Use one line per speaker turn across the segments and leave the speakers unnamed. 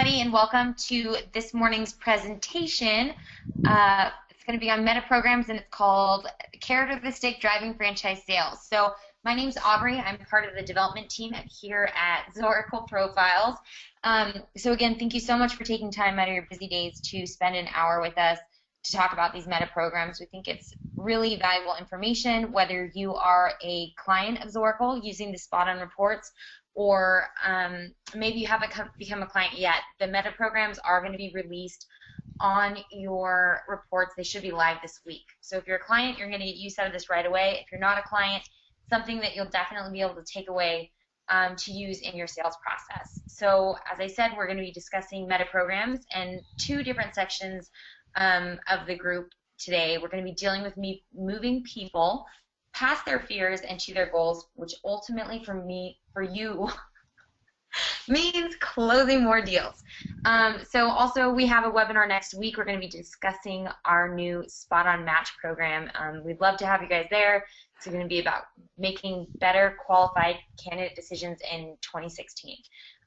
everybody, and welcome to this morning's presentation. It's going to be on meta programs, and it's called Carrot or the Stick Driving Franchise Sales. So my name's Aubrey. I'm part of the development team here at Zoracle Profiles. So again, thank you so much for taking time out of your busy days to spend an hour with us to talk about these meta programs. We think it's really valuable information, whether you are a client of Zoracle using the SpotOn reports, or maybe you haven't become a client yet. The meta programs are going to be released on your reports. They should be live this week. So if you're a client, you're going to get use out of this right away. If you're not a client, something that you'll definitely be able to take away to use in your sales process. So as I said, we're going to be discussing meta programs and two different sections of the group today. We're going to be dealing with moving people past their fears and to their goals, which ultimately for you means closing more deals. So also we have a webinar next week. We're going to be discussing our new SpotOn Match program. We'd love to have you guys there. It's going to be about making better qualified candidate decisions in 2016.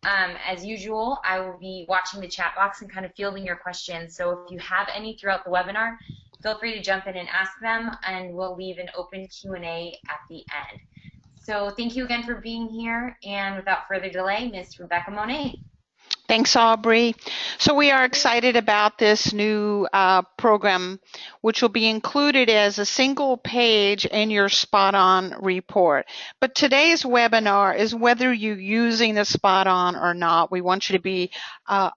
As usual, I will be watching the chat box and kind of fielding your questions. So if you have any throughout the webinar, feel free to jump in and ask them, and we'll leave an open Q&A at the end. So thank you again for being here, and without further delay, Ms. Rebecca Monet.
Thanks, Aubrey. So we are excited about this new program, which will be included as a single page in your SpotOn report. But today's webinar is whether you're using the SpotOn or not. We want you to be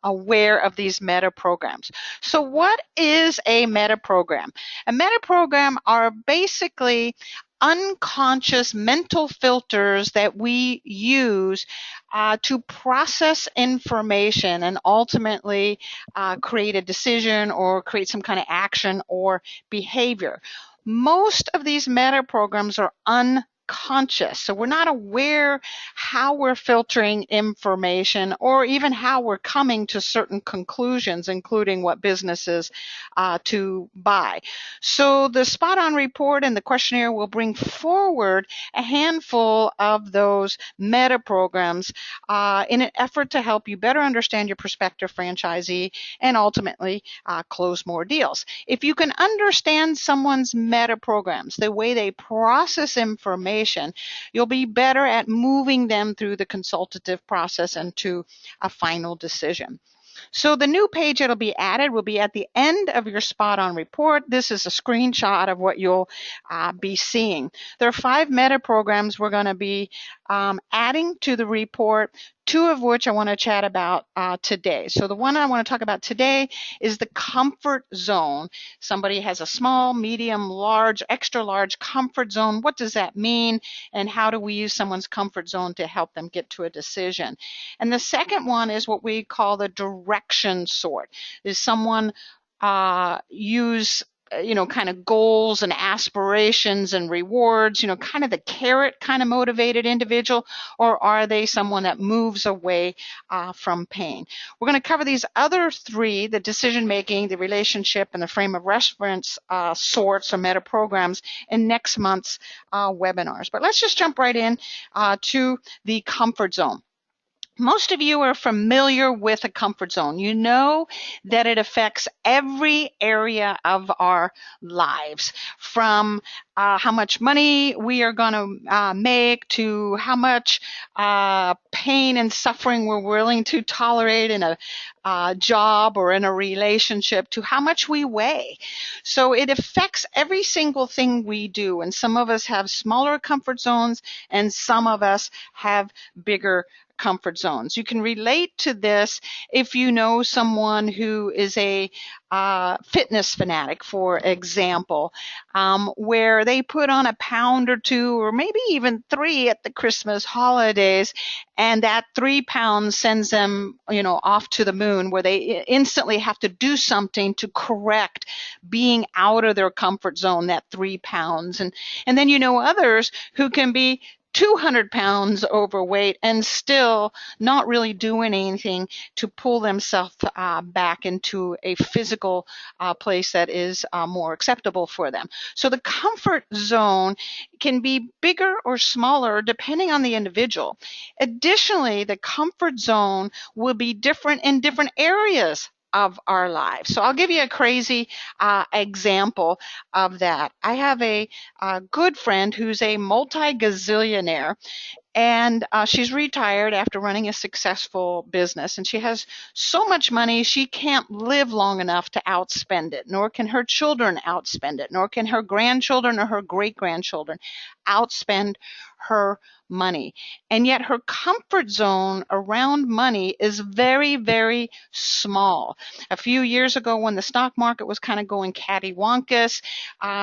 aware of these meta programs. So what is a meta program? A meta program are basically unconscious mental filters that we use to process information and ultimately create a decision or create some kind of action or behavior. Most of these meta programs are unconscious, so we're not aware how we're filtering information or even how we're coming to certain conclusions, including what businesses to buy. So the SpotOn report and the questionnaire will bring forward a handful of those meta programs in an effort to help you better understand your prospective franchisee and ultimately close more deals. If you can understand someone's meta programs, the way they process information, you'll be better at moving them through the consultative process and to a final decision. So the new page that'll be added will be at the end of your SpotOn report. This is a screenshot of what you'll be seeing. There are 5 meta programs we're going to be adding to the report, 2 of which I want to chat about today. So the one I want to talk about today is the comfort zone. Somebody has a small, medium, large, extra large comfort zone. What does that mean? And how do we use someone's comfort zone to help them get to a decision? And the second one is what we call the direction sort. Is someone use kind of goals and aspirations and rewards, kind of the carrot kind of motivated individual, or are they someone that moves away from pain? We're going to cover these other 3, the decision making, the relationship, and the frame of reference sorts or meta programs in next month's webinars. But let's just jump right in to the comfort zone. Most of you are familiar with a comfort zone. You know that it affects every area of our lives, from how much money we are going to make to how much pain and suffering we're willing to tolerate in a job or in a relationship, to how much we weigh. So it affects every single thing we do, and some of us have smaller comfort zones and some of us have bigger comfort zones. You can relate to this if you know someone who is a fitness fanatic, for example, where they put on a pound or 2 or maybe even 3 at the Christmas holidays, and that 3 pounds sends them, off to the moon, where they instantly have to do something to correct being out of their comfort zone, that 3 pounds. And then others who can be 200 pounds overweight and still not really doing anything to pull themselves back into a physical place that is more acceptable for them. So the comfort zone can be bigger or smaller depending on the individual. Additionally, the comfort zone will be different in different areas of our lives. So I'll give you a crazy example of that. I have a good friend who's a multi-gazillionaire, and she's retired after running a successful business, and she has so much money she can't live long enough to outspend it, nor can her children outspend it, nor can her grandchildren or her great-grandchildren outspend her money. And yet her comfort zone around money is very, very small. A few years ago when the stock market was kind of going cattywampus,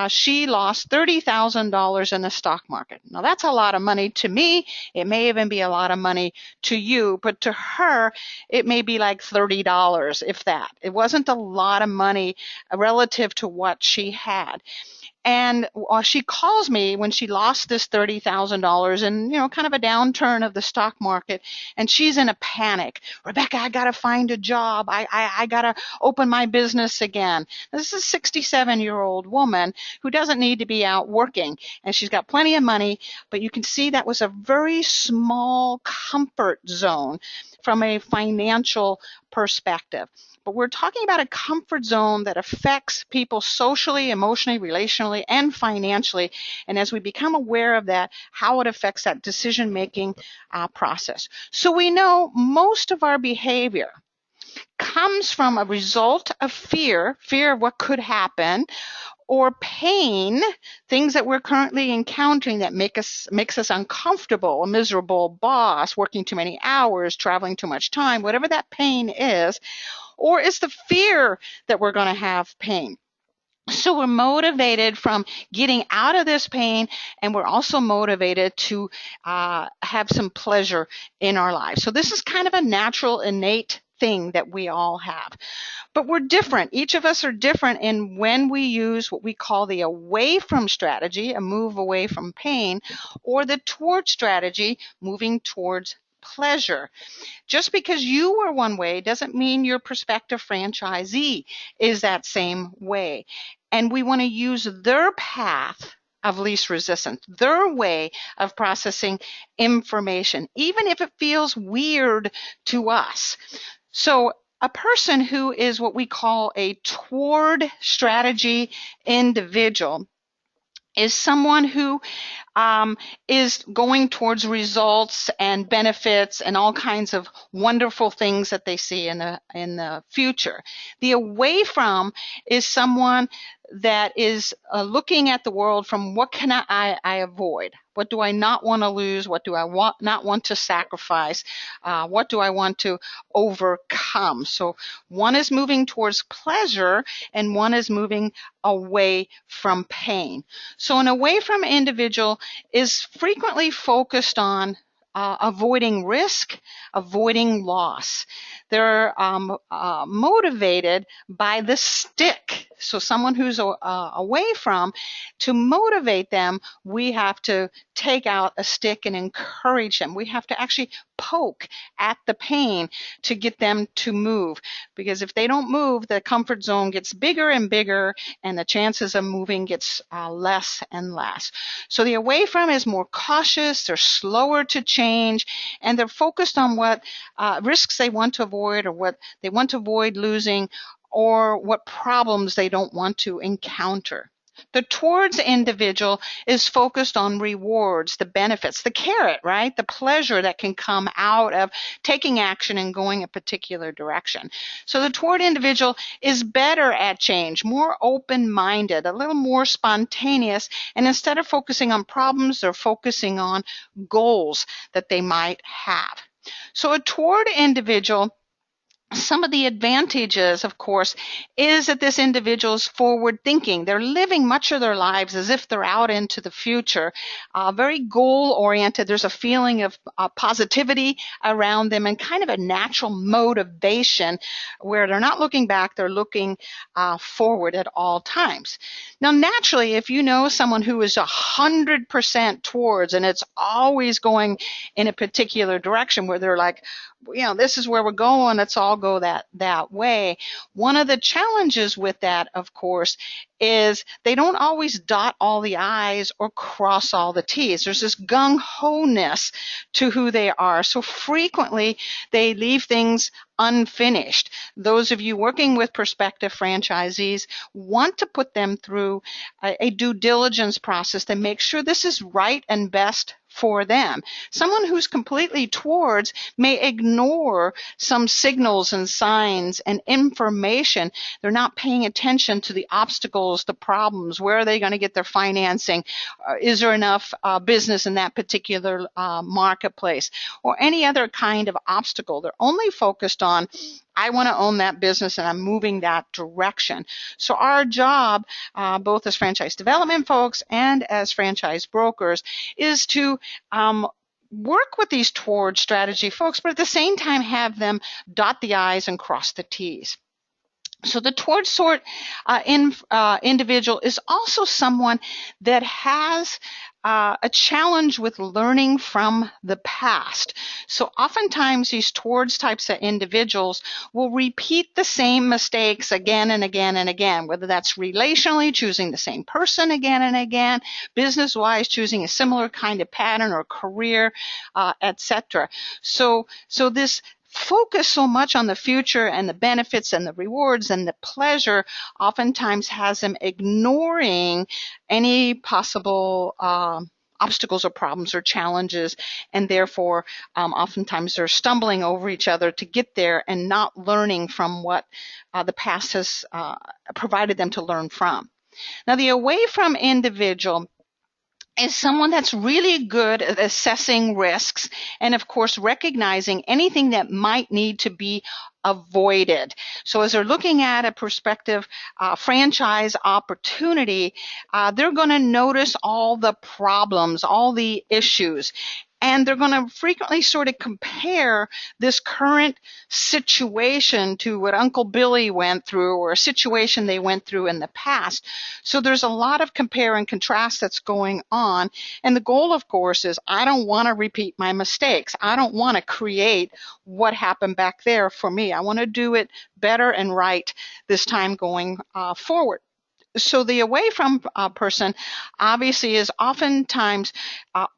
she lost $30,000 in the stock market. Now that's a lot of money to me. It may even be a lot of money to you, but to her, it may be like $30, if that. It wasn't a lot of money relative to what she had. And she calls me when she lost this $30,000 and, kind of a downturn of the stock market. And she's in a panic. Rebecca, I got to find a job. I got to open my business again. This is a 67-year-old woman who doesn't need to be out working. And she's got plenty of money. But you can see that was a very small comfort zone from a financial perspective. But we're talking about a comfort zone that affects people socially, emotionally, relationally, and financially. And as we become aware of that, how it affects that decision-making process. So we know most of our behavior comes from a result of fear of what could happen, or pain, things that we're currently encountering that makes us uncomfortable, a miserable boss, working too many hours, traveling too much time, whatever that pain is. Or is the fear that we're going to have pain? So we're motivated from getting out of this pain, and we're also motivated to have some pleasure in our lives. So this is kind of a natural, innate thing that we all have. But we're different. Each of us are different in when we use what we call the away from strategy, a move away from pain, or the toward strategy, moving towards pleasure. Just because you were one way doesn't mean your prospective franchisee is that same way. And we want to use their path of least resistance, their way of processing information, even if it feels weird to us. So a person who is what we call a toward strategy individual is someone who is going towards results and benefits and all kinds of wonderful things that they see in the future. The away from is someone that is looking at the world from what can I avoid? What do I not want to lose? What do I not want to sacrifice? What do I want to overcome? So one is moving towards pleasure and one is moving away from pain. So an away from individual is frequently focused on avoiding risk, avoiding loss. They're motivated by the stick. So someone who's away from, to motivate them, we have to take out a stick and encourage them. We have to actually poke at the pain to get them to move. Because if they don't move, the comfort zone gets bigger and bigger, and the chances of moving gets less and less. So the away from is more cautious, they're slower to change, and they're focused on what risks they want to avoid, or what they want to avoid losing, or what problems they don't want to encounter. The towards individual is focused on rewards, the benefits, the carrot, right? The pleasure that can come out of taking action and going a particular direction. So the toward individual is better at change, more open-minded, a little more spontaneous, and instead of focusing on problems, they're focusing on goals that they might have. So a toward individual some of the advantages, of course, is that this individual is forward thinking. They're living much of their lives as if they're out into the future, very goal oriented. There's a feeling of positivity around them and kind of a natural motivation where they're not looking back, they're looking forward at all times. Now, naturally, if you know someone who is 100% towards and it's always going in a particular direction where they're like, this is where we're going, let's all go that way. One of the challenges with that, of course, is they don't always dot all the I's or cross all the T's. There's this gung-ho-ness to who they are. So frequently they leave things unfinished. Those of you working with prospective franchisees want to put them through a due diligence process to make sure this is right and best for them. Someone who's completely towards may ignore some signals and signs and information. They're not paying attention to the obstacles, the problems. Where are they going to get their financing? Is there enough business in that particular marketplace? Or any other kind of obstacle. They're only focused on, I want to own that business and I'm moving that direction. So our job, both as franchise development folks and as franchise brokers, is to work with these towards strategy folks, but at the same time have them dot the I's and cross the T's. So the towards sort individual is also someone that has a challenge with learning from the past. So oftentimes these towards types of individuals will repeat the same mistakes again and again and again, whether that's relationally, choosing the same person again and again, business-wise, choosing a similar kind of pattern or career, etc. So this focus so much on the future and the benefits and the rewards and the pleasure oftentimes has them ignoring any possible obstacles or problems or challenges, and therefore oftentimes they're stumbling over each other to get there and not learning from what the past has provided them to learn from. Now, the away from individual is someone that's really good at assessing risks and, of course, recognizing anything that might need to be avoided. So as they're looking at a prospective franchise opportunity, they're going to notice all the problems, all the issues. And they're going to frequently sort of compare this current situation to what Uncle Billy went through or a situation they went through in the past. So there's a lot of compare and contrast that's going on. And the goal, of course, is I don't want to repeat my mistakes. I don't want to create what happened back there for me. I want to do it better and right this time going forward. So the away from person obviously is oftentimes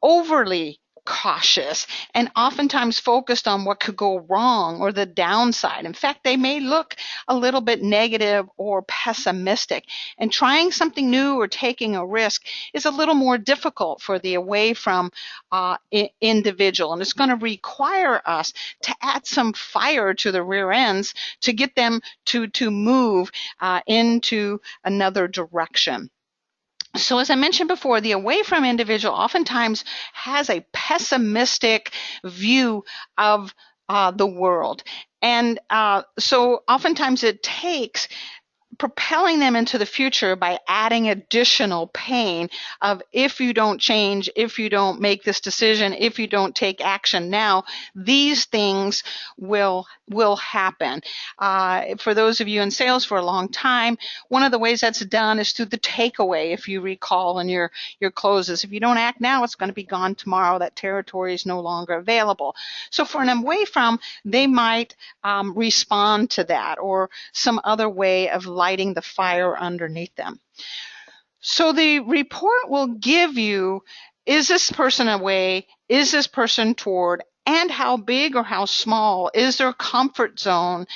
overly cautious and oftentimes focused on what could go wrong or the downside. In fact, they may look a little bit negative or pessimistic, and trying something new or taking a risk is a little more difficult for the away from individual, and it's going to require us to add some fire to the rear ends to get them to move into another direction. So as I mentioned before, the away from individual oftentimes has a pessimistic view of the world. And so oftentimes it takes propelling them into the future by adding additional pain of if you don't change, if you don't make this decision, if you don't take action now, these things will happen. For those of you in sales for a long time, one of the ways that's done is through the takeaway, if you recall in your closes. If you don't act now, it's going to be gone tomorrow. That territory is no longer available. So for an away from, they might respond to that or some other way of lighting the fire underneath them. So the report will give you, is this person away? Is this person toward? And how big or how small is their comfort zone,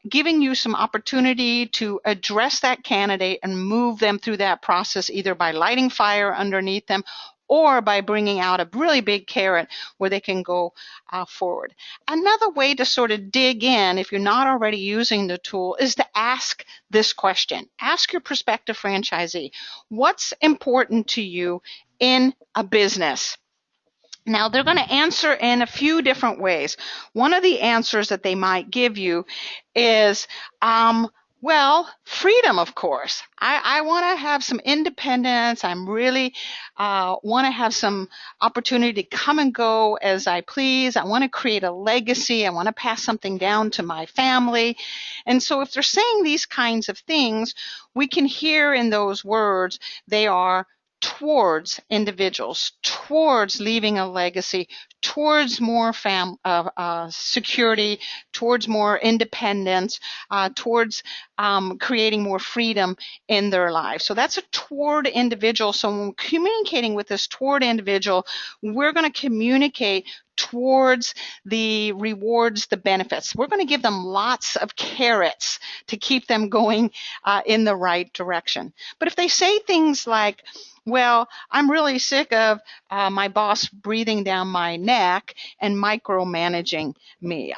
giving you some opportunity to address that candidate and move them through that process, either by lighting fire underneath them or by bringing out a really big carrot where they can go forward. Another way to sort of dig in, if you're not already using the tool, is to ask this question. Ask your prospective franchisee, what's important to you in a business? Now, they're going to answer in a few different ways. One of the answers that they might give you is, well, freedom, of course. I want to have some independence. I'm really want to have some opportunity to come and go as I please. I want to create a legacy. I want to pass something down to my family. And so if they're saying these kinds of things, we can hear in those words they are towards individuals, towards leaving a legacy, towards more security, towards more independence, towards creating more freedom in their lives. So that's a toward individual. So when communicating with this toward individual, we're going to communicate towards the rewards, the benefits. We're going to give them lots of carrots to keep them going in the right direction. But if they say things like, well, I'm really sick of my boss breathing down my neck and micromanaging me.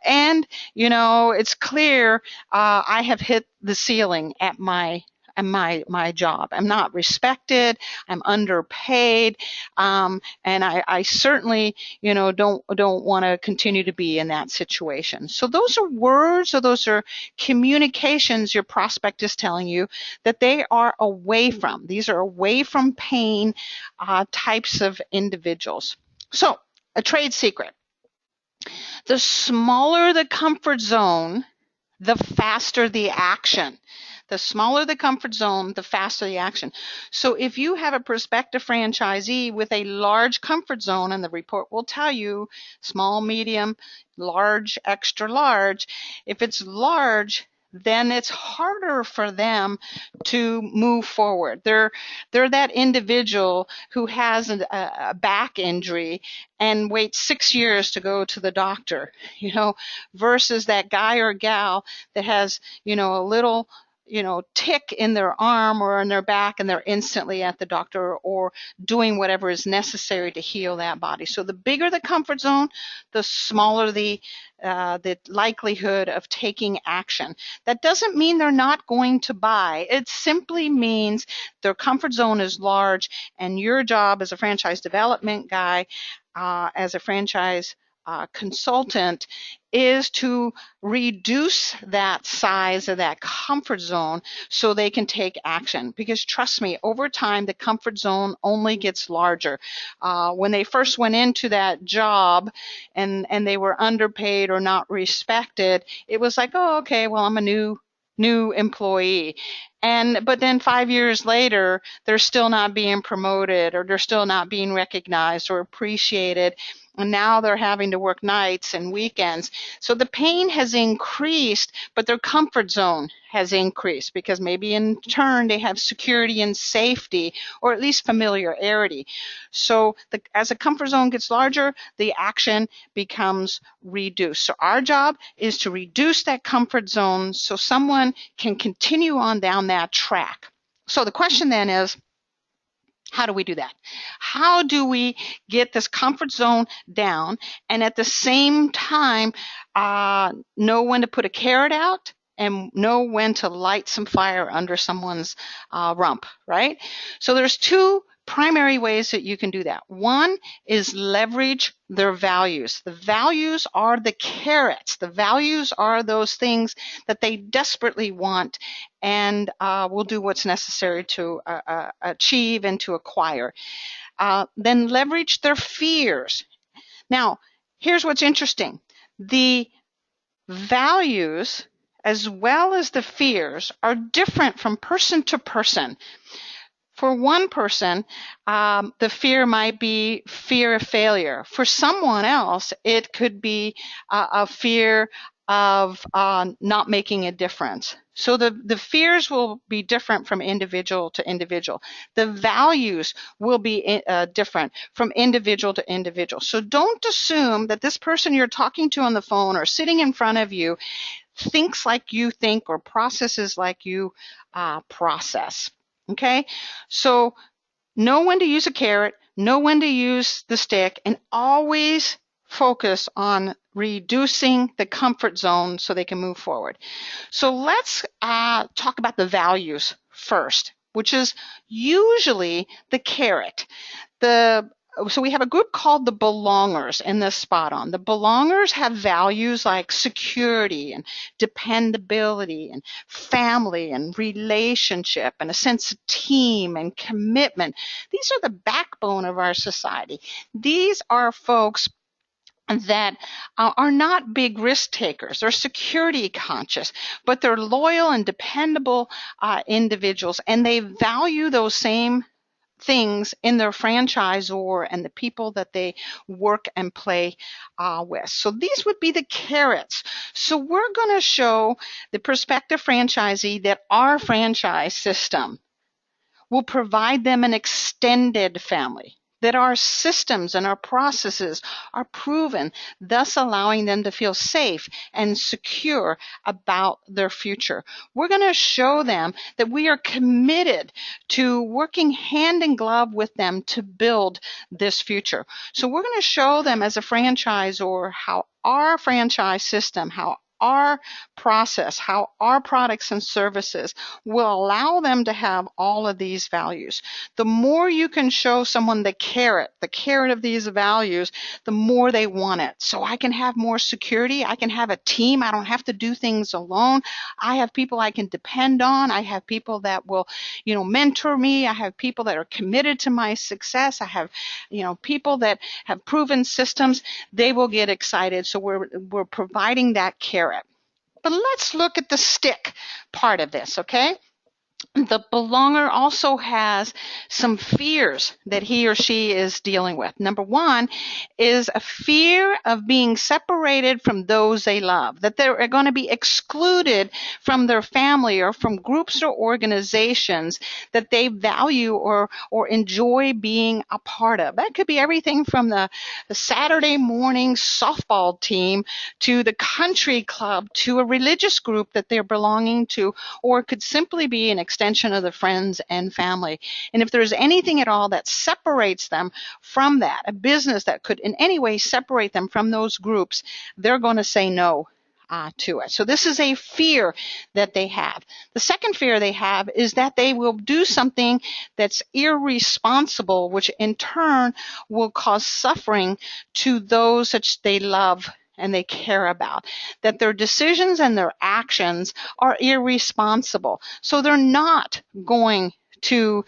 And, you know, it's clear I have hit the ceiling at my job. I'm not respected. I'm underpaid, and I certainly, you know, don't want to continue to be in that situation. So those are words, or those are communications your prospect is telling you that they are away from. These are away from pain types of individuals. So a trade secret: the smaller the comfort zone, the faster the action. The smaller the comfort zone, the faster the action. So if you have a prospective franchisee with a large comfort zone, and the report will tell you small, medium, large, extra large, if it's large, then it's harder for them to move forward. They're that individual who has a back injury and waits 6 years to go to the doctor, you know, versus that guy or gal that has, you know, a little, you know, tick in their arm or in their back, and they're instantly at the doctor or doing whatever is necessary to heal that body. So the bigger the comfort zone, the smaller the likelihood of taking action. That doesn't mean they're not going to buy. It simply means their comfort zone is large, and your job as a franchise development guy, as a franchise consultant, is to reduce that size of that comfort zone so they can take action. Because trust me, over time, the comfort zone only gets larger. When they first went into that job and they were underpaid or not respected, it was like, oh, okay, well, I'm a new employee. But then 5 years later, they're still not being promoted, or they're still not being recognized or appreciated. And now they're having to work nights and weekends. So the pain has increased, but their comfort zone has increased, because maybe in turn they have security and safety, or at least familiarity. So as the comfort zone gets larger, the action becomes reduced. So our job is to reduce that comfort zone so someone can continue on down that track. So the question then is, how do we do that? How do we get this comfort zone down and at the same time know when to put a carrot out and know when to light some fire under someone's rump, right? So there's two primary ways that you can do that. One is leverage their values. The values are the carrots. The values are those things that they desperately want and will do what's necessary to achieve and to acquire. Then leverage their fears. Now, here's what's interesting. The values as well as the fears are different from person to person. For one person, the fear might be fear of failure. For someone else, it could be a fear of not making a difference. So the fears will be different from individual to individual. The values will be different from individual to individual. So don't assume that this person you're talking to on the phone or sitting in front of you thinks like you think or processes like you process. Okay, so know when to use a carrot, know when to use the stick, and always focus on reducing the comfort zone so they can move forward. So let's talk about the values first, which is usually the carrot. The so we have a group called the belongers in this SpotOn. The belongers have values like security and dependability and family and relationship and a sense of team and commitment. These are the backbone of our society. These are folks that are not big risk takers. They're security conscious, but they're loyal and dependable individuals, and they value those same things in their franchisor and the people that they work and play with. So these would be the carrots. So we're going to show the prospective franchisee that our franchise system will provide them an extended family, that our systems and our processes are proven, thus allowing them to feel safe and secure about their future. We're going to show them that we are committed to working hand in glove with them to build this future. So we're going to show them as a franchisor how our franchise system, how our process, how our products and services will allow them to have all of these values. The more you can show someone the carrot of these values, the more they want it. So I can have more security. I can have a team. I don't have to do things alone. I have people I can depend on. I have people that will, mentor me. I have people that are committed to my success. I have, people that have proven systems. They will get excited. So we're providing that carrot. But let's look at the stick part of this, okay? The belonger also has some fears that he or she is dealing with. Number one is a fear of being separated from those they love, that they're going to be excluded from their family or from groups or organizations that they value or enjoy being a part of. That could be everything from the Saturday morning softball team to the country club to a religious group that they're belonging to, or it could simply be an extension of the friends and family. And if there's anything at all that separates them from that, a business that could in any way separate them from those groups, they're going to say no to it. So this is a fear that they have. The second fear they have is that they will do something that's irresponsible, which in turn will cause suffering to those that they love and they care about, that their decisions and their actions are irresponsible. So they're not going to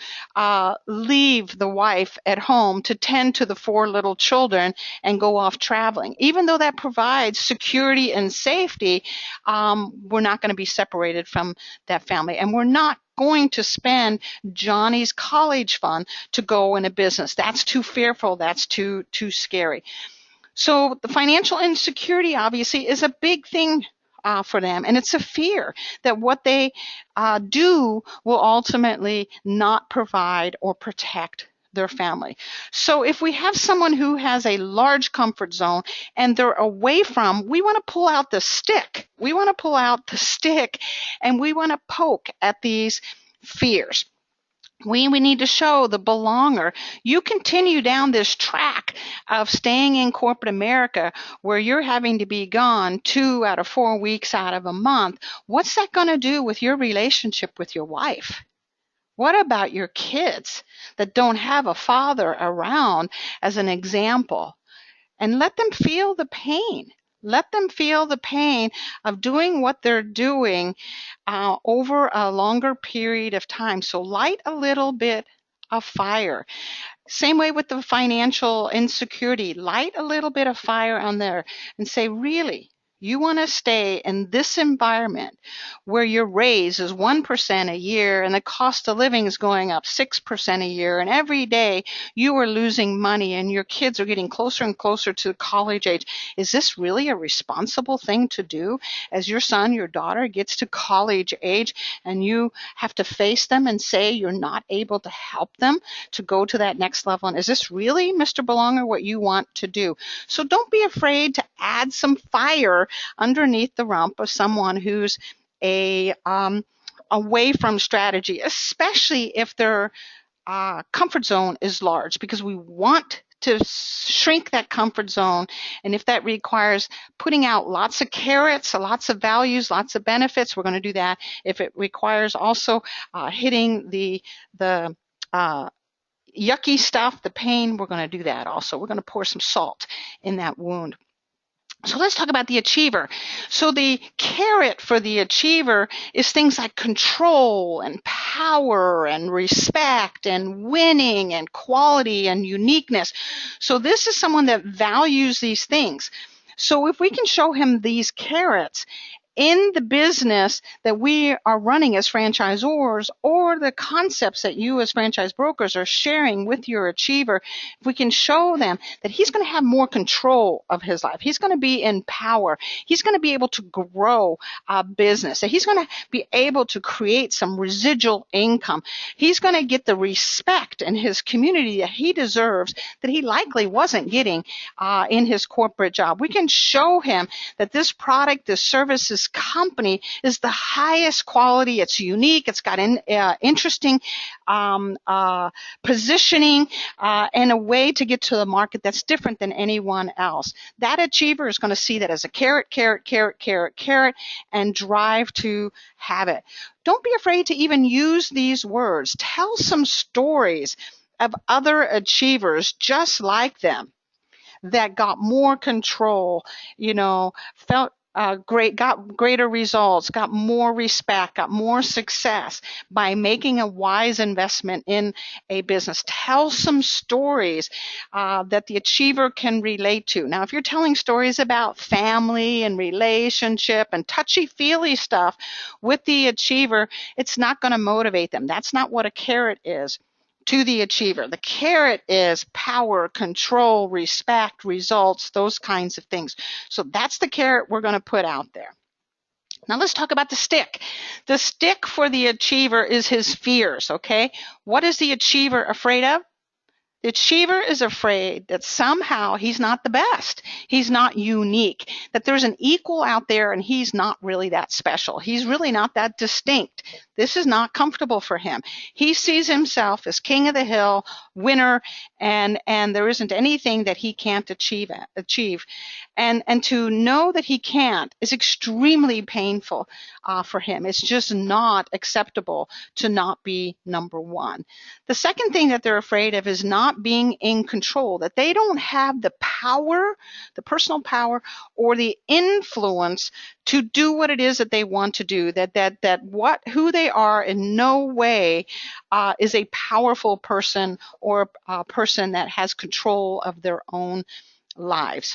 leave the wife at home to tend to the 4 little children and go off traveling. Even though that provides security and safety, we're not going to be separated from that family. And we're not going to spend Johnny's college fund to go in a business. That's too fearful. That's too scary. So the financial insecurity obviously is a big thing for them, and it's a fear that what they do will ultimately not provide or protect their family. So if we have someone who has a large comfort zone and they're away from, we want to pull out the stick. We want to pull out the stick and we want to poke at these fears. We need to show the belonger. You continue down this track of staying in corporate America where you're having to be gone 2 out of 4 weeks out of a month. What's that going to do with your relationship with your wife? What about your kids that don't have a father around as an example? And let them feel the pain. Let them feel the pain of doing what they're doing over a longer period of time. So light a little bit of fire. Same way with the financial insecurity. Light a little bit of fire on there and say, really, you want to stay in this environment where your raise is 1% a year and the cost of living is going up 6% a year, and every day you are losing money and your kids are getting closer and closer to college age. Is this really a responsible thing to do as your son, your daughter gets to college age and you have to face them and say you're not able to help them to go to that next level? And is this really, Mr. Belonger, what you want to do? So don't be afraid to add some fire underneath the rump of someone who's away from strategy, especially if their comfort zone is large, because we want to shrink that comfort zone. And if that requires putting out lots of carrots, lots of values, lots of benefits, we're going to do that. If it requires also hitting the yucky stuff, the pain, we're going to do that also. We're going to pour some salt in that wound. So let's talk about the achiever. So the carrot for the achiever is things like control and power and respect and winning and quality and uniqueness. So this is someone that values these things. So if we can show him these carrots in the business that we are running as franchisors, or the concepts that you as franchise brokers are sharing with your achiever, if we can show them that he's going to have more control of his life, he's going to be in power, he's going to be able to grow a business, that he's going to be able to create some residual income, he's going to get the respect in his community that he deserves, that he likely wasn't getting in his corporate job. We can show him that this product, this service, this company is the highest quality. It's unique. It's got interesting positioning and a way to get to the market that's different than anyone else. That achiever is going to see that as a carrot, carrot, carrot, carrot, carrot, and drive to have it. Don't be afraid to even use these words. Tell some stories of other achievers just like them that got more control, felt got greater results, got more respect, got more success by making a wise investment in a business. Tell some stories that the achiever can relate to. Now, if you're telling stories about family and relationship and touchy-feely stuff with the achiever, it's not going to motivate them. That's not what a carrot is to the achiever. The carrot is power, control, respect, results, those kinds of things. So that's the carrot we're going to put out there. Now let's talk about the stick. The stick for the achiever is his fears, okay? What is the achiever afraid of? The achiever is afraid that somehow he's not the best. He's not unique, that there's an equal out there and he's not really that special. He's really not that distinct. This is not comfortable for him. He sees himself as king of the hill, winner, and there isn't anything that he can't achieve. And to know that he can't is extremely painful for him. It's just not acceptable to not be number one. The second thing that they're afraid of is not being in control, that they don't have the power, the personal power, or the influence to do what it is that they want to do, who they are in no way is a powerful person or a person that has control of their own lives.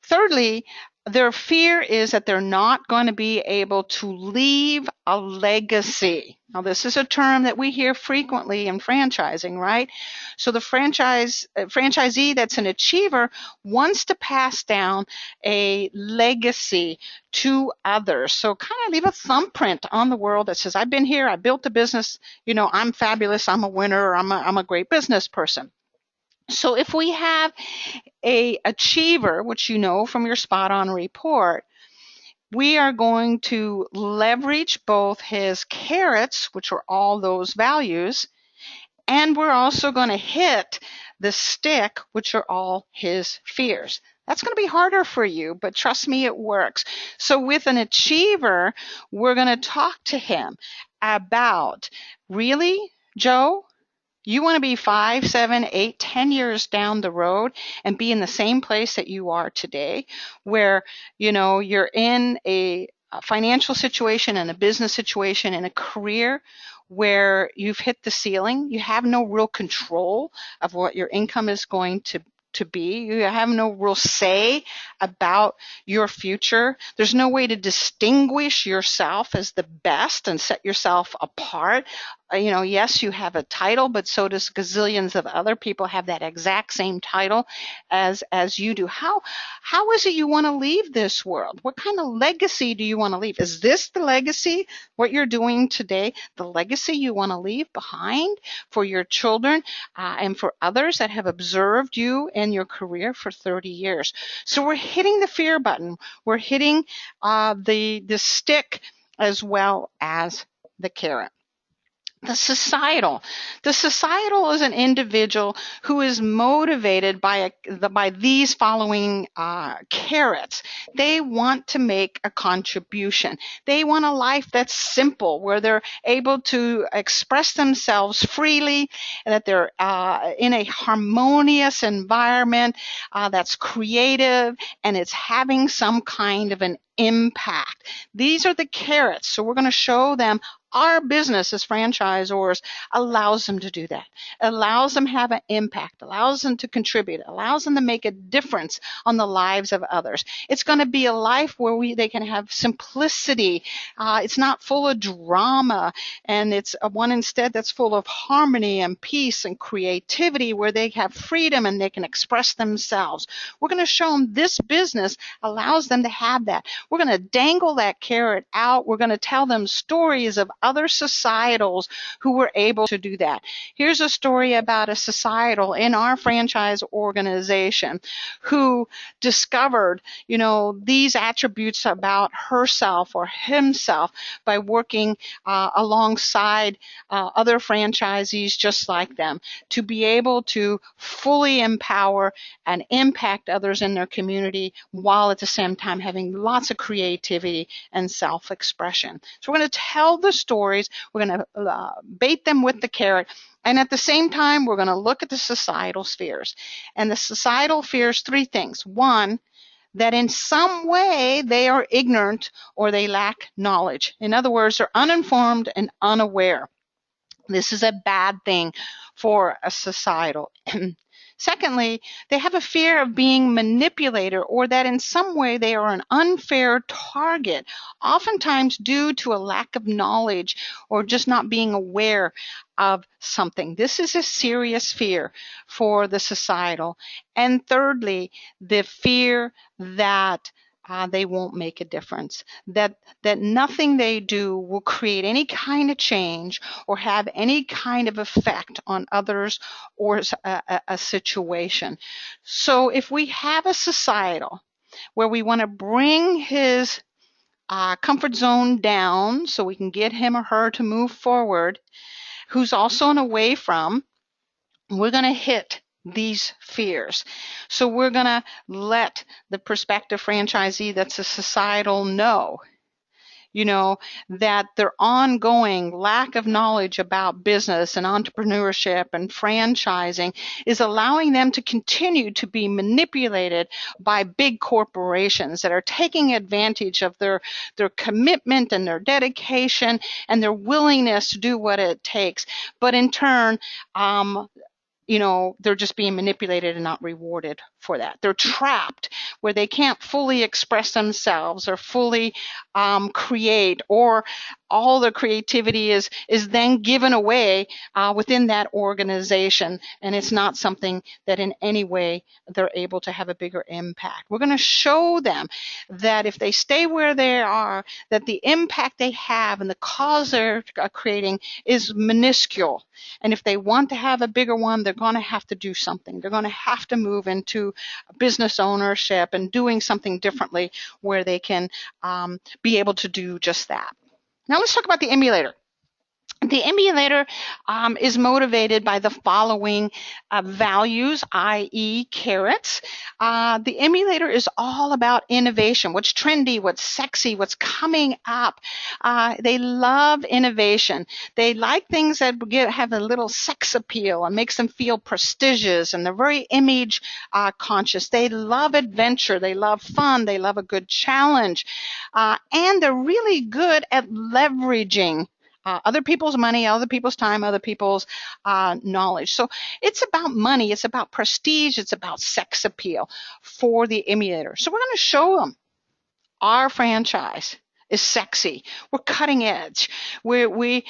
Thirdly, their fear is that they're not going to be able to leave a legacy. Now, this is a term that we hear frequently in franchising, right? So the franchisee that's an achiever wants to pass down a legacy to others. So kind of leave a thumbprint on the world that says, I've been here, I built a business, I'm fabulous, I'm a winner, I'm a great business person. So if we have a achiever, which you know from your SpotOn report, we are going to leverage both his carrots, which are all those values, and we're also going to hit the stick, which are all his fears. That's going to be harder for you, but trust me, it works. So with an achiever, we're going to talk to him about, really, Joe? You want to be 5, 7, 8, 10 years down the road and be in the same place that you are today, where, you're in a financial situation and a business situation and a career where you've hit the ceiling. You have no real control of what your income is going to be. You have no real say about your future. There's no way to distinguish yourself as the best and set yourself apart. Yes, you have a title, but so does gazillions of other people have that exact same title as you do. How is it you want to leave this world? What kind of legacy do you want to leave? Is this the legacy, what you're doing today, the legacy you want to leave behind for your children and for others that have observed you in your career for 30 years? So we're hitting the fear button. We're hitting the stick as well as the carrot. The societal. The societal is an individual who is motivated by these following carrots. They want to make a contribution. They want a life that's simple, where they're able to express themselves freely, and that they're in a harmonious environment that's creative, and it's having some kind of an impact. These are the carrots. So we're going to show them our business as franchisors allows them to do that, allows them to have an impact, allows them to contribute, allows them to make a difference on the lives of others. It's going to be a life where they can have simplicity. It's not full of drama, and it's one instead that's full of harmony and peace and creativity, where they have freedom and they can express themselves. We're going to show them this business allows them to have that. We're going to dangle that carrot out. We're going to tell them stories of other societals who were able to do that. Here's a story about a societal in our franchise organization who discovered, these attributes about herself or himself by working alongside other franchisees just like them, to be able to fully empower and impact others in their community while at the same time having lots of creativity and self-expression. So we're going to tell the stories. We're going to bait them with the carrot. And at the same time, we're going to look at the societal spheres. And the societal fears three things. One, that in some way they are ignorant or they lack knowledge. In other words, they're uninformed and unaware. This is a bad thing for a societal. Secondly, they have a fear of being manipulated, or that in some way they are an unfair target, oftentimes due to a lack of knowledge or just not being aware of something. This is a serious fear for the societal. And thirdly, the fear that they won't make a difference, that nothing they do will create any kind of change or have any kind of effect on others or a situation. So if we have a societal where we want to bring his comfort zone down so we can get him or her to move forward, who's also an away from, we're going to hit these fears. So we're going to let the prospective franchisee that's a societal know, that their ongoing lack of knowledge about business and entrepreneurship and franchising is allowing them to continue to be manipulated by big corporations that are taking advantage of their commitment and their dedication and their willingness to do what it takes. But in turn, they're just being manipulated and not rewarded for that. They're trapped where they can't fully express themselves or fully create, or all the creativity is then given away within that organization, and it's not something that in any way they're able to have a bigger impact. We're going to show them that if they stay where they are, that the impact they have and the cause they're creating is minuscule. And if they want to have a bigger one, they're going to have to do something. They're going to have to move into business ownership and doing something differently where they can be able to do just that. Now let's talk about the emulator. The emulator is motivated by the following values, i.e. carrots. The emulator is all about innovation, what's trendy, what's sexy, what's coming up. They love innovation. They like things that have a little sex appeal and makes them feel prestigious, and they're very image conscious. They love adventure. They love fun. They love a good challenge. And they're really good at leveraging other people's money, other people's time, other people's knowledge. So it's about money, it's about prestige, it's about sex appeal for the emulator. So we're going to show them our franchise is sexy. We're cutting edge. We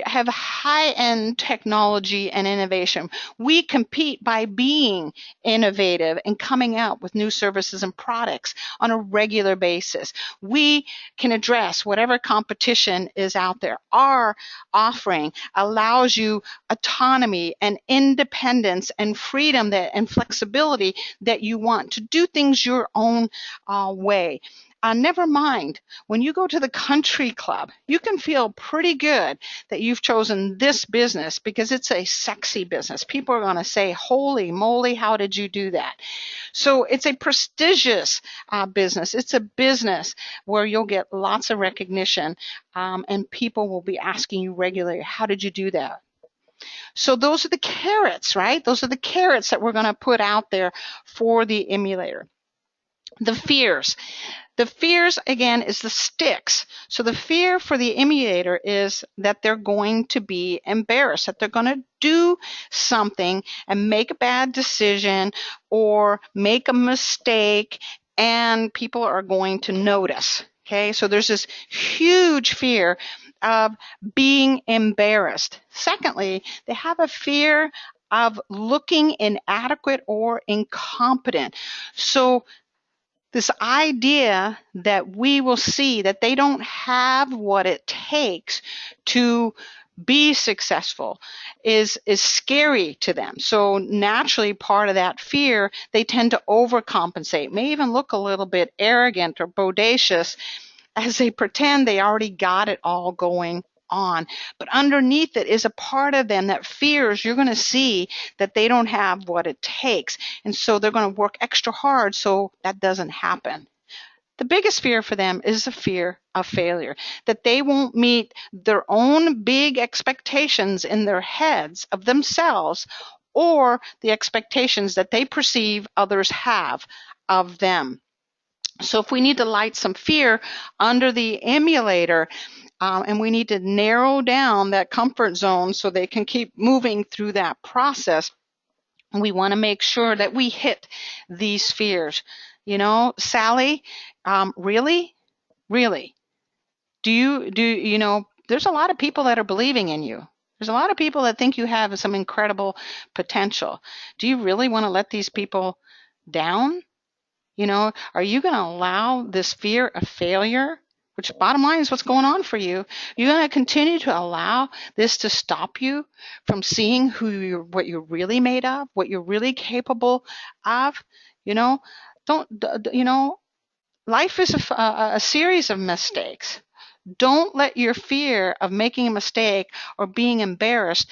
have high-end technology and innovation. We compete by being innovative and coming out with new services and products on a regular basis. We can address whatever competition is out there. Our offering allows you autonomy and independence and freedom and flexibility that you want to do things your own way. never mind, when you go to the country club, you can feel pretty good that you've chosen this business because it's a sexy business. People are going to say, holy moly, how did you do that? So it's a prestigious business. It's a business where you'll get lots of recognition, and people will be asking you regularly, how did you do that? So those are the carrots, right? Those are the carrots that we're going to put out there for the emulator. The fears. The fears, again, is the sticks. So the fear for the emulator is that they're going to be embarrassed, that they're going to do something and make a bad decision or make a mistake, and people are going to notice. Okay, so there's this huge fear of being embarrassed. Secondly, they have a fear of looking inadequate or incompetent. So this idea that we will see that they don't have what it takes to be successful is scary to them. So naturally, part of that fear, they tend to overcompensate, may even look a little bit arrogant or bodacious as they pretend they already got it all going on. But underneath it is a part of them that fears you're going to see that they don't have what it takes. And so they're going to work extra hard so that doesn't happen. The biggest fear for them is the fear of failure, that they won't meet their own big expectations in their heads of themselves or the expectations that they perceive others have of them. So if we need to light some fear under the emulator, and we need to narrow down that comfort zone so they can keep moving through that process, we want to make sure that we hit these fears. You know, Sally, really? Do you know, there's a lot of people that are believing in you. There's a lot of people that think you have some incredible potential. Do you really want to let these people down? You know, are you going to allow this fear of failure, which bottom line is what's going on for you? You're going to continue to allow this to stop you from seeing what you're really made of, what you're really capable of? You know, life is a series of mistakes. Don't let your fear of making a mistake or being embarrassed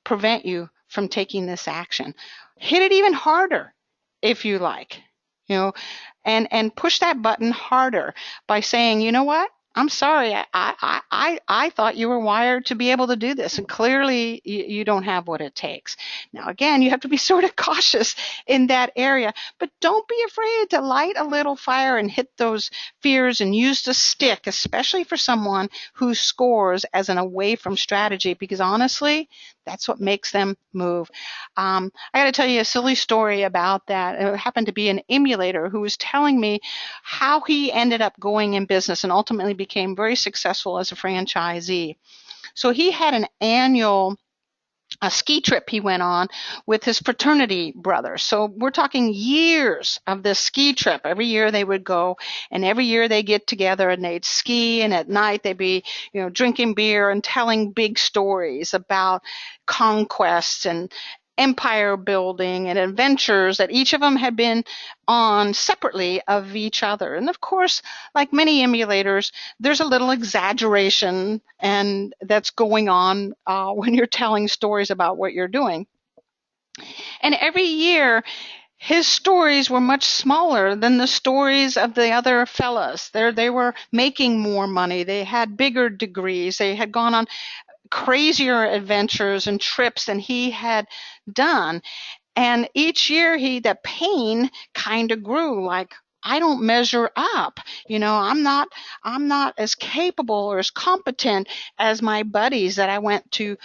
prevent you from taking this action. Hit it even harder if you like. You know, and push that button harder by saying, you know what? I'm sorry. I thought you were wired to be able to do this, and clearly you don't have what it takes. Now, again, you have to be sort of cautious in that area, but don't be afraid to light a little fire and hit those fears and use the stick, especially for someone who scores as an away from strategy, because honestly, that's what makes them move. I got to tell you a silly story about that. It happened to be an emulator who was telling me how he ended up going in business and ultimately became very successful as a franchisee. So he had an annual ski trip he went on with his fraternity brothers. So we're talking years of this ski trip. Every year they would go, and every year they get together and they'd ski, and at night they'd be, you know, drinking beer and telling big stories about conquests and empire building and adventures that each of them had been on separately of each other. And of course, like many emulators, there's a little exaggeration and that's going on when you're telling stories about what you're doing. And every year, his stories were much smaller than the stories of the other fellas. They were making more money. They had bigger degrees. They had gone on crazier adventures and trips than he had done. And each year the pain kind of grew, like, I don't measure up. You know, I'm not as capable or as competent as my buddies that I went to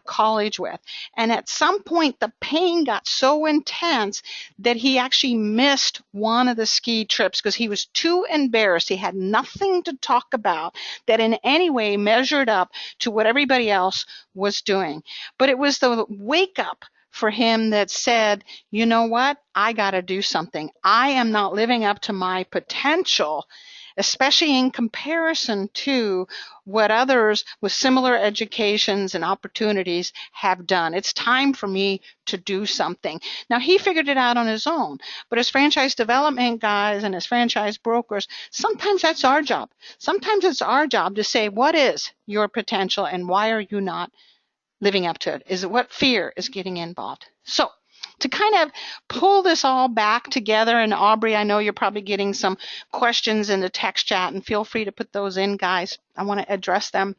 college with. And at some point, the pain got so intense that he actually missed one of the ski trips because he was too embarrassed. He had nothing to talk about that in any way measured up to what everybody else was doing. But it was the wake up for him that said, you know what, I got to do something. I am not living up to my potential, especially in comparison to what others with similar educations and opportunities have done. It's time for me to do something. Now, he figured it out on his own, but as franchise development guys and as franchise brokers, sometimes that's our job. Sometimes it's our job to say, what is your potential and why are you not living up to it? Is it what fear is getting involved? So to kind of pull this all back together, and Aubrey, I know you're probably getting some questions in the text chat, and feel free to put those in, guys. I want to address them.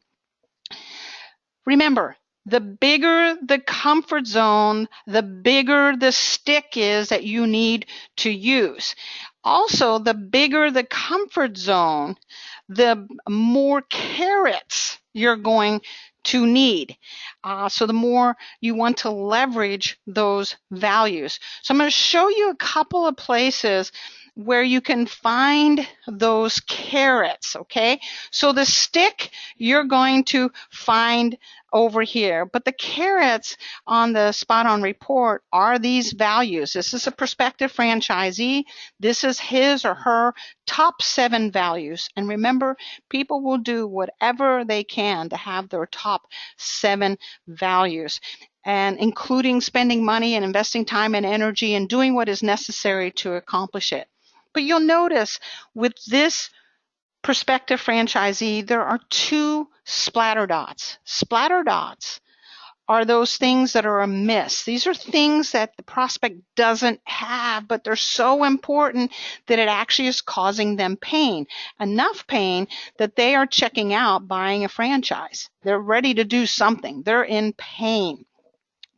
Remember, the bigger the comfort zone, the bigger the stick is that you need to use. Also, the bigger the comfort zone, the more carrots you're going to need. So the more you want to leverage those values. So I'm going to show you a couple of places where you can find those carrots, okay? So the stick you're going to find over here, but the carrots on the SpotOn report are these values. This is a prospective franchisee. This is his or her top 7 values. And remember, people will do whatever they can to have their top 7 values, and including spending money and investing time and energy and doing what is necessary to accomplish it. But you'll notice with this prospective franchisee, there are 2 splatter dots. Splatter dots are those things that are amiss. These are things that the prospect doesn't have, but they're so important that it actually is causing them pain. Enough pain that they are checking out buying a franchise. They're ready to do something. They're in pain.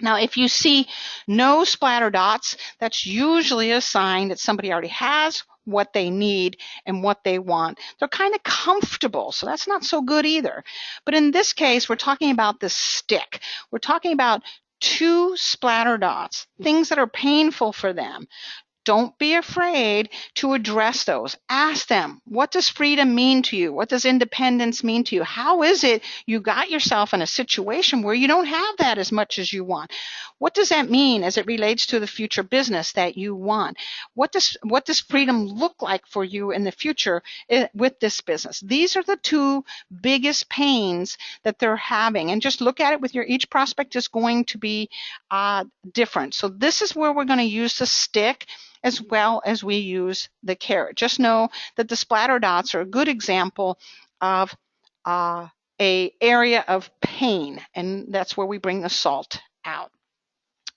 Now, if you see no splatter dots, that's usually a sign that somebody already has what they need and what they want. They're kind of comfortable, so that's not so good either. But in this case, we're talking about the stick. We're talking about 2 splatter dots, things that are painful for them. Don't be afraid to address those. Ask them, what does freedom mean to you? What does independence mean to you? How is it you got yourself in a situation where you don't have that as much as you want? What does that mean as it relates to the future business that you want? What does freedom look like for you in the future with this business? These are the 2 biggest pains that they're having. And just look at it with each prospect is going to be different. So this is where we're going to use the stick as well as we use the carrot. Just know that the splatter dots are a good example of a area of pain, and that's where we bring the salt out.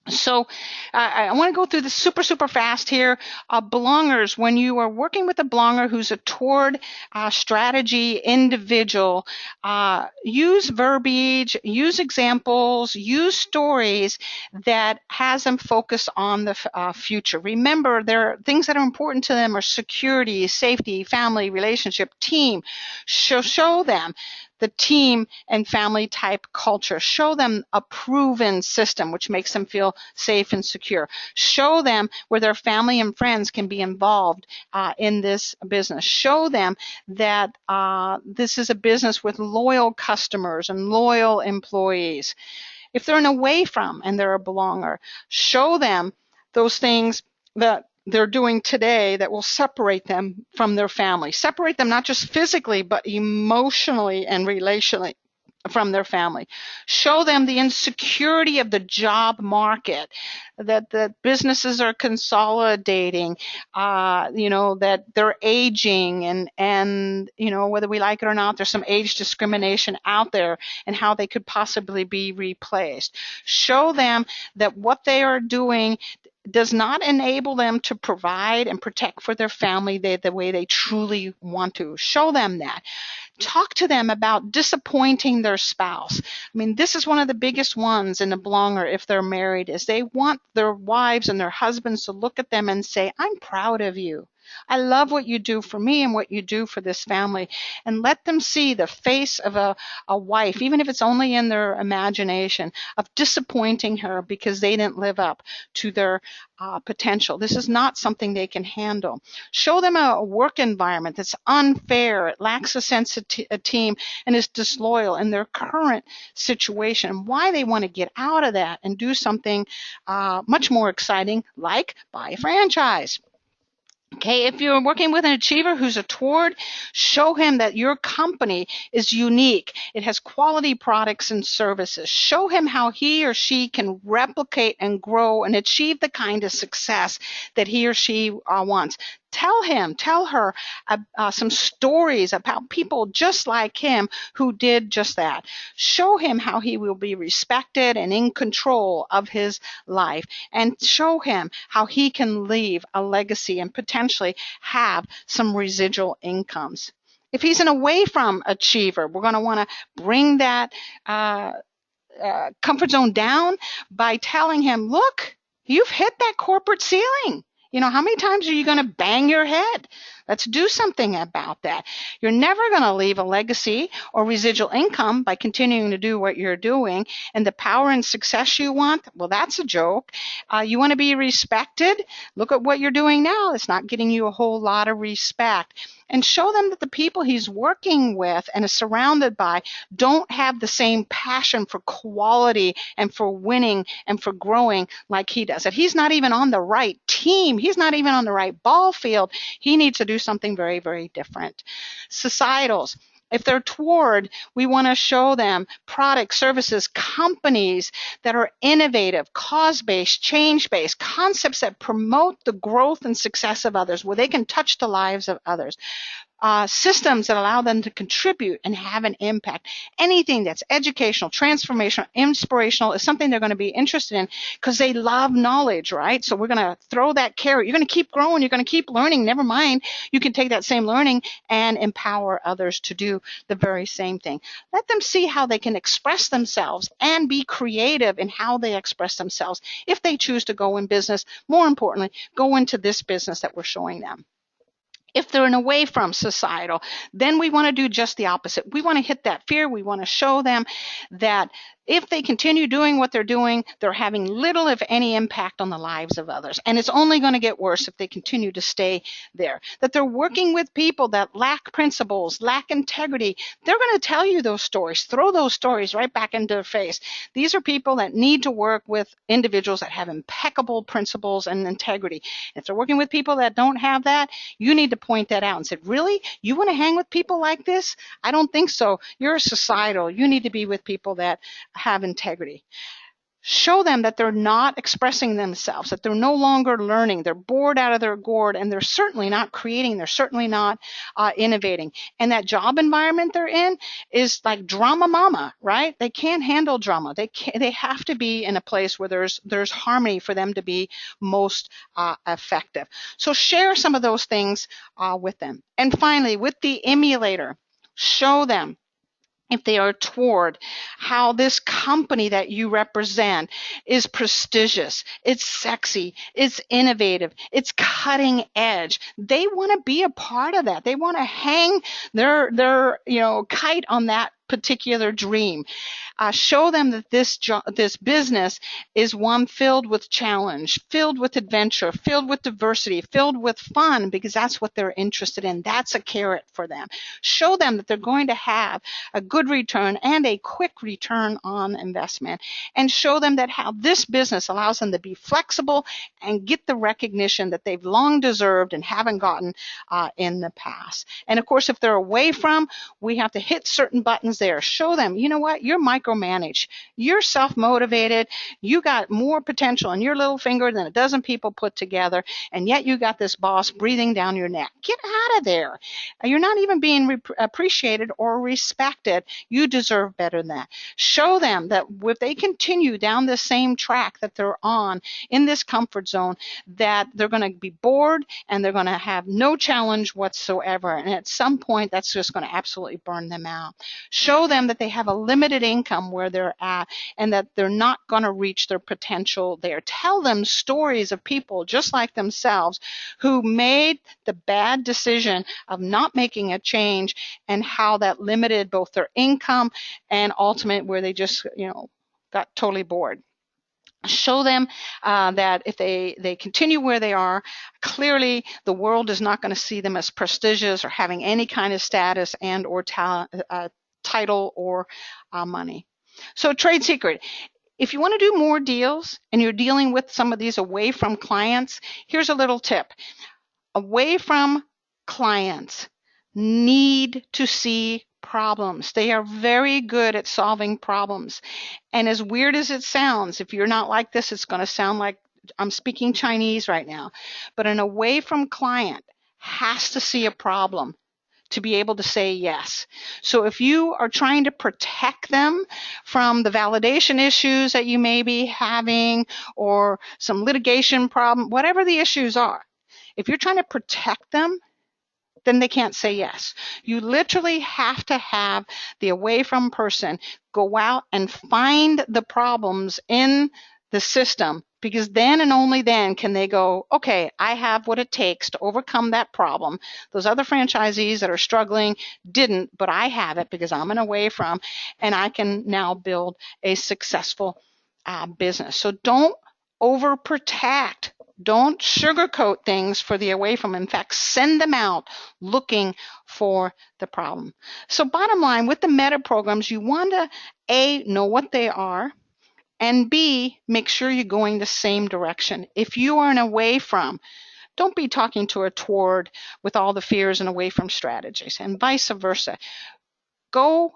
So I want to go through this super fast here. Belongers, when you are working with a belonger who's a toward strategy individual, use verbiage, use examples, use stories that has them focus on the future. Remember, there are things that are important to them are security, safety, family, relationship, team. Show them the team and family type culture. Show them a proven system which makes them feel safe and secure. Show them where their family and friends can be involved in this business. Show them that this is a business with loyal customers and loyal employees. If they're an away from and they're a belonger, show them those things that they're doing today that will separate them from their family. Separate them not just physically, but emotionally and relationally from their family. Show them the insecurity of the job market, that businesses are consolidating, that they're aging, and whether we like it or not, there's some age discrimination out there and how they could possibly be replaced. Show them that what they are doing does not enable them to provide and protect for their family the way they truly want to. Show them that. Talk to them about disappointing their spouse. I mean, this is one of the biggest ones in a belonger if they're married, is they want their wives and their husbands to look at them and say, I'm proud of you. I love what you do for me and what you do for this family. And let them see the face of a wife, even if it's only in their imagination, of disappointing her because they didn't live up to their potential. This is not something they can handle. Show them a work environment that's unfair, it lacks a sense of a team, and is disloyal in their current situation, and why they want to get out of that and do something much more exciting, like buy a franchise. Okay, if you're working with an achiever who's a toward, show him that your company is unique. It has quality products and services. Show him how he or she can replicate and grow and achieve the kind of success that he or she wants. Tell her some stories about people just like him who did just that. Show him how he will be respected and in control of his life, and show him how he can leave a legacy and potentially have some residual incomes. If he's an away from achiever, we're going to want to bring that comfort zone down by telling him, look, you've hit that corporate ceiling. How many times are you going to bang your head? Let's do something about that. You're never going to leave a legacy or residual income by continuing to do what you're doing. And the power and success you want, well, that's a joke. You want to be respected? Look at what you're doing now. It's not getting you a whole lot of respect. And show them that the people he's working with and is surrounded by don't have the same passion for quality and for winning and for growing like he does. That he's not even on the right team. He's not even on the right ball field. He needs to do something very, very different. Societals. If they're toward, we want to show them products, services, companies that are innovative, cause-based, change-based, concepts that promote the growth and success of others, where they can touch the lives of others. Systems that allow them to contribute and have an impact. Anything that's educational, transformational, inspirational is something they're going to be interested in because they love knowledge, right? So we're going to throw that carrot. You're going to keep growing. You're going to keep learning. Never mind. You can take that same learning and empower others to do the very same thing. Let them see how they can express themselves and be creative in how they express themselves if they choose to go in business. More importantly, go into this business that we're showing them. If they're an away from societal, then we want to do just the opposite. We want to hit that fear. We want to show them that if they continue doing what they're doing, they're having little, if any, impact on the lives of others. And it's only going to get worse if they continue to stay there. That they're working with people that lack principles, lack integrity. They're going to tell you those stories, throw those stories right back into their face. These are people that need to work with individuals that have impeccable principles and integrity. If they're working with people that don't have that, you need to point that out and say, really? You want to hang with people like this? I don't think so. You're a societal. You need to be with people that have integrity. Show them that they're not expressing themselves, that they're no longer learning, they're bored out of their gourd, and they're certainly not creating, they're certainly not innovating. And that job environment they're in is like drama mama, right? They can't handle drama. They have to be in a place where there's harmony for them to be most effective. So share some of those things with them. And finally, with the emulator, show them, if they are toward, how this company that you represent is prestigious, it's sexy, it's innovative, it's cutting edge. They want to be a part of that. They want to hang their kite on that particular dream. Show them that this business is one filled with challenge, filled with adventure, filled with diversity, filled with fun, because that's what they're interested in. That's a carrot for them. Show them that they're going to have a good return and a quick return on investment, and show them that how this business allows them to be flexible and get the recognition that they've long deserved and haven't gotten in the past. And of course, if they're away from, we have to hit certain buttons there. Show them, you know what, you're micromanaged. You're self-motivated. You got more potential in your little finger than a dozen people put together, and yet you got this boss breathing down your neck. Get out of there. You're not even being appreciated or respected. You deserve better than that. Show them that if they continue down the same track that they're on in this comfort zone, that they're going to be bored and they're going to have no challenge whatsoever. And at some point, that's just going to absolutely burn them out. Show them that they have a limited income where they're at and that they're not going to reach their potential there. Tell them stories of people just like themselves who made the bad decision of not making a change and how that limited both their income and ultimate where they just, got totally bored. Show them that if they continue where they are, clearly the world is not going to see them as prestigious or having any kind of status and or title or money. So trade secret. If you want to do more deals and you're dealing with some of these away from clients, here's a little tip. away from clients need to see problems. They are very good at solving problems. And as weird as it sounds, if you're not like this, it's going to sound like I'm speaking Chinese right now. But an away from client has to see a problem to be able to say yes. So if you are trying to protect them from the validation issues that you may be having or some litigation problem, whatever the issues are, if you're trying to protect them, then they can't say yes. You literally have to have the away from person go out and find the problems in the system, because then and only then can they go, okay, I have what it takes to overcome that problem. Those other franchisees that are struggling didn't, but I have it because I'm an away from, and I can now build a successful business. So don't overprotect. Don't sugarcoat things for the away from. In fact, send them out looking for the problem. So bottom line, with the meta programs, you want to A, know what they are, and B, make sure you're going the same direction. If you are an away from, don't be talking to a toward with all the fears and away from strategies, and vice versa. Go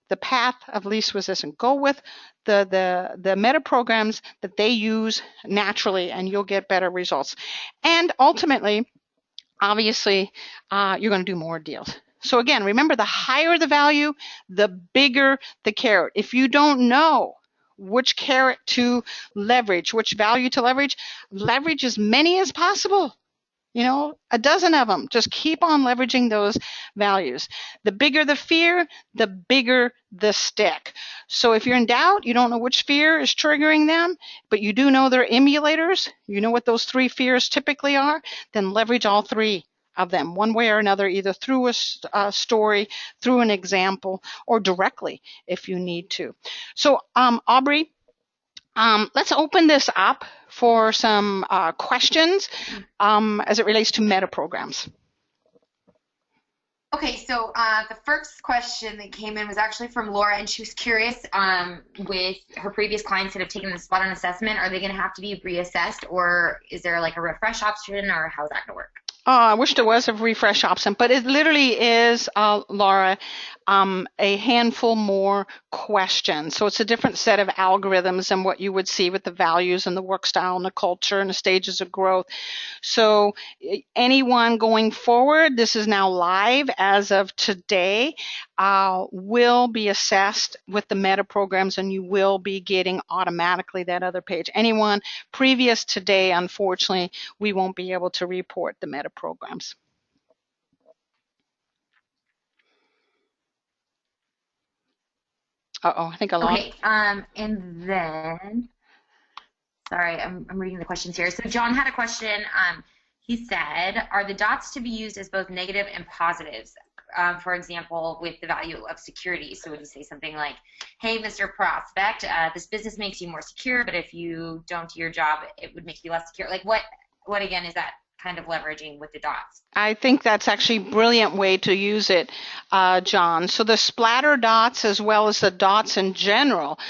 the path of least resistance. Go with the meta programs that they use naturally, and you'll get better results. And ultimately, obviously, you're going to do more deals. So again, remember, the higher the value, the bigger the carrot. If you don't know which carrot to leverage, which value to leverage, leverage as many as possible. A dozen of them. Just keep on leveraging those values. The bigger the fear, the bigger the stick. So if you're in doubt, you don't know which fear is triggering them, but you do know they're emulators, you know what those 3 fears typically are, then leverage all 3 of them one way or another, either through a story, through an example, or directly if you need to. So Aubrey, let's open this up for some questions as it relates to meta programs.
Okay, so the first question that came in was actually from Laura, and she was curious with her previous clients that have taken the SpotOn assessment, are they going to have to be reassessed, or is there like a refresh option, or how's that going to work?
I wish there was a refresh option, but it literally is, Laura, a handful more questions. So it's a different set of algorithms than what you would see with the values and the work style and the culture and the stages of growth. So anyone going forward, this is now live as of today, will be assessed with the meta programs, and you will be getting automatically that other page. Anyone previous today, unfortunately, we won't be able to report the meta programs. I think I lost.
Okay, and then, sorry, I'm reading the questions here. So John had a question. He said, are the dots to be used as both negative and positives? For example, with the value of security. So would you say something like, hey, Mr. Prospect, this business makes you more secure, but if you don't do your job, it would make you less secure. Like what again is that kind of leveraging with the dots?
I think that's actually a brilliant way to use it, John. So the splatter dots, as well as the dots in general,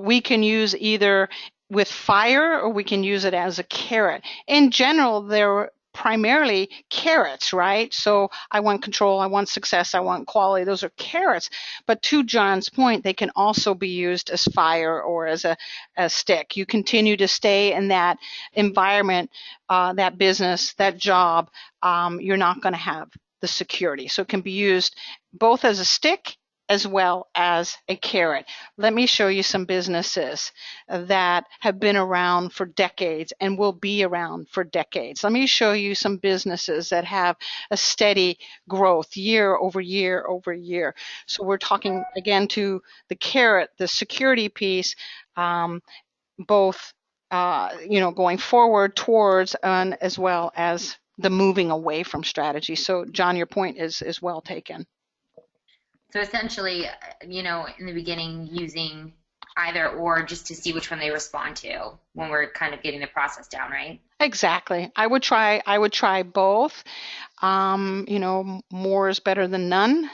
we can use either with fire or we can use it as a carrot. In general, they're primarily carrots, right? So I want control, I want success, I want quality. Those are carrots. But to John's point, they can also be used as fire or as a stick. You continue to stay in that environment, that business, that job, you're not going to have the security. So it can be used both as a stick as well as a carrot. Let me show you some businesses that have been around for decades and will be around for decades. Let me show you some businesses that have a steady growth year over year over year. So we're talking again to the carrot, the security piece, both going forward towards and as well as the moving away from strategy. So John, your point is well taken.
So essentially, in the beginning, using either or just to see which one they respond to when we're kind of getting the process down, right?
Exactly. I would try both. More is better than none.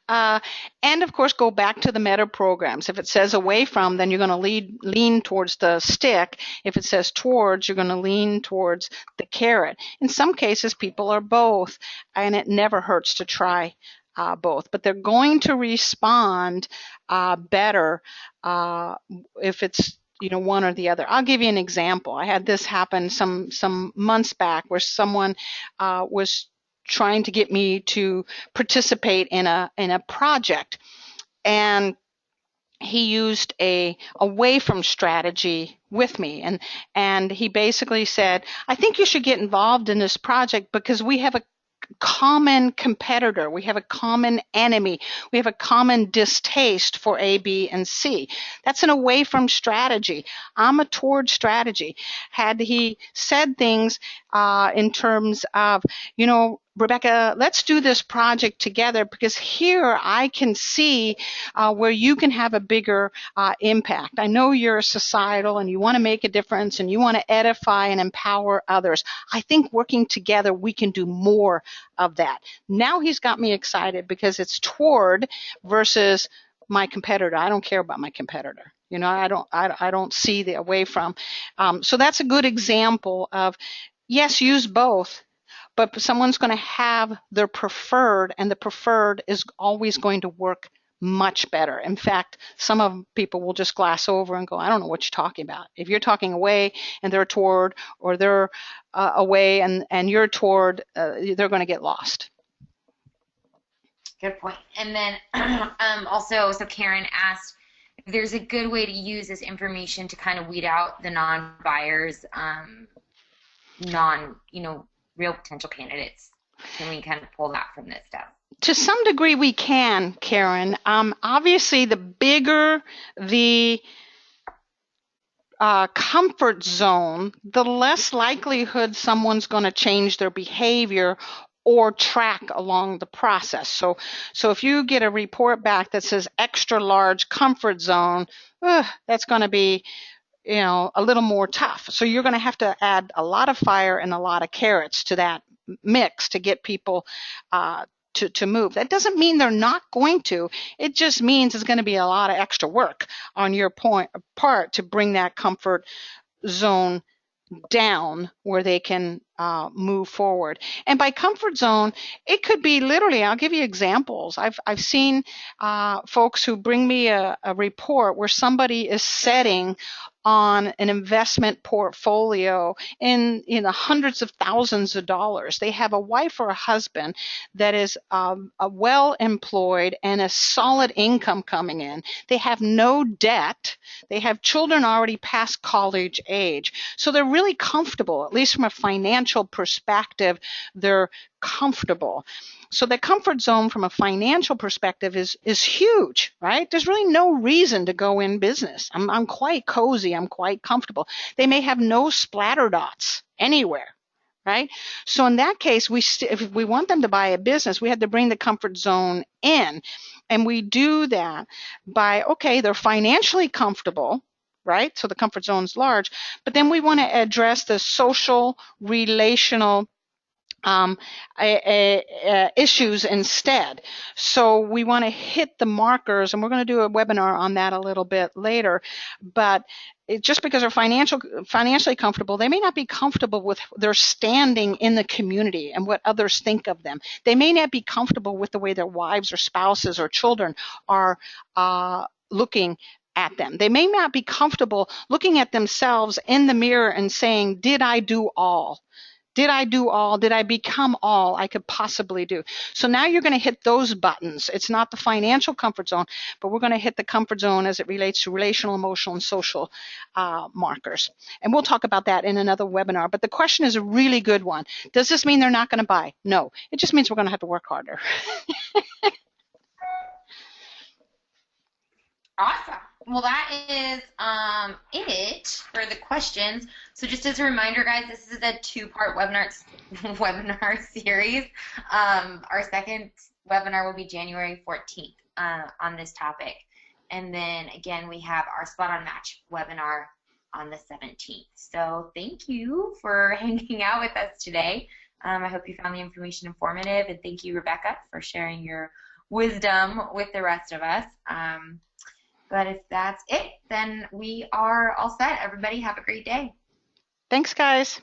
And of course, go back to the meta programs. If it says away from, then you're going to lean towards the stick. If it says towards, you're going to lean towards the carrot. In some cases, people are both, and it never hurts to try both. But they're going to respond better if it's one or the other. I'll give you an example. I had this happen some months back where someone was trying to get me to participate in a project, and he used a away from strategy with me, and he basically said, I think you should get involved in this project because we have a common competitor, we have a common enemy, we have a common distaste for A, B, and C. That's an away from strategy. I'm a toward strategy. Had he said things in terms of, Rebecca, let's do this project together because here I can see where you can have a bigger impact. I know you're societal and you want to make a difference and you want to edify and empower others. I think working together we can do more of that. Now he's got me excited because it's toward versus my competitor. I don't care about my competitor. I don't see the away from. So that's a good example of, yes, use both, but someone's going to have their preferred, and the preferred is always going to work much better. In fact, some of people will just glass over and go, I don't know what you're talking about. If you're talking away and they're toward, or they're away and you're toward, they're going to get lost.
Good point. And then also, so Karen asked if there's a good way to use this information to kind of weed out the non-buyers, real potential candidates. Can we kind of pull that from this stuff?
To some degree we can, Karen. Obviously, the bigger the comfort zone, the less likelihood someone's going to change their behavior or track along the process. So if you get a report back that says extra large comfort zone, that's going to be a little more tough. So you're going to have to add a lot of fire and a lot of carrots to that mix to get people to move. That doesn't mean they're not going to. It just means it's going to be a lot of extra work on your part to bring that comfort zone down where they can move forward. And by comfort zone, it could be literally, I'll give you examples. I've seen folks who bring me a report where somebody is setting on an investment portfolio in the hundreds of thousands of dollars. They have a wife or a husband that is well employed and a solid income coming in. They have no debt. They have children already past college age. So they're really comfortable, at least from a financial perspective, they're comfortable. So the comfort zone from a financial perspective is huge, right? There's really no reason to go in business. I'm quite cozy. I'm quite comfortable. They may have no splatter dots anywhere, right? So in that case, if we want them to buy a business, we had to bring the comfort zone in. And we do that by, okay, they're financially comfortable, right? So the comfort zone is large, but then we want to address the social, relational issues instead. So we want to hit the markers, and we're going to do a webinar on that a little bit later. But just because they're financially comfortable, they may not be comfortable with their standing in the community and what others think of them. They may not be comfortable with the way their wives or spouses or children are looking at them. They may not be comfortable looking at themselves in the mirror and saying, did I do all? Did I do all? Did I become all I could possibly do? So now you're going to hit those buttons. It's not the financial comfort zone, but we're going to hit the comfort zone as it relates to relational, emotional, and social markers. And we'll talk about that in another webinar. But the question is a really good one. Does this mean they're not going to buy? No. It just means we're going to have to work harder.
Awesome. Well, that is it for the questions. So just as a reminder, guys, this is a two-part webinar series. Our second webinar will be January 14th on this topic. And then, again, we have our SpotOn Match webinar on the 17th. So thank you for hanging out with us today. I hope you found the information informative. And thank you, Rebecca, for sharing your wisdom with the rest of us. But if that's it, then we are all set. Everybody have a great day.
Thanks, guys.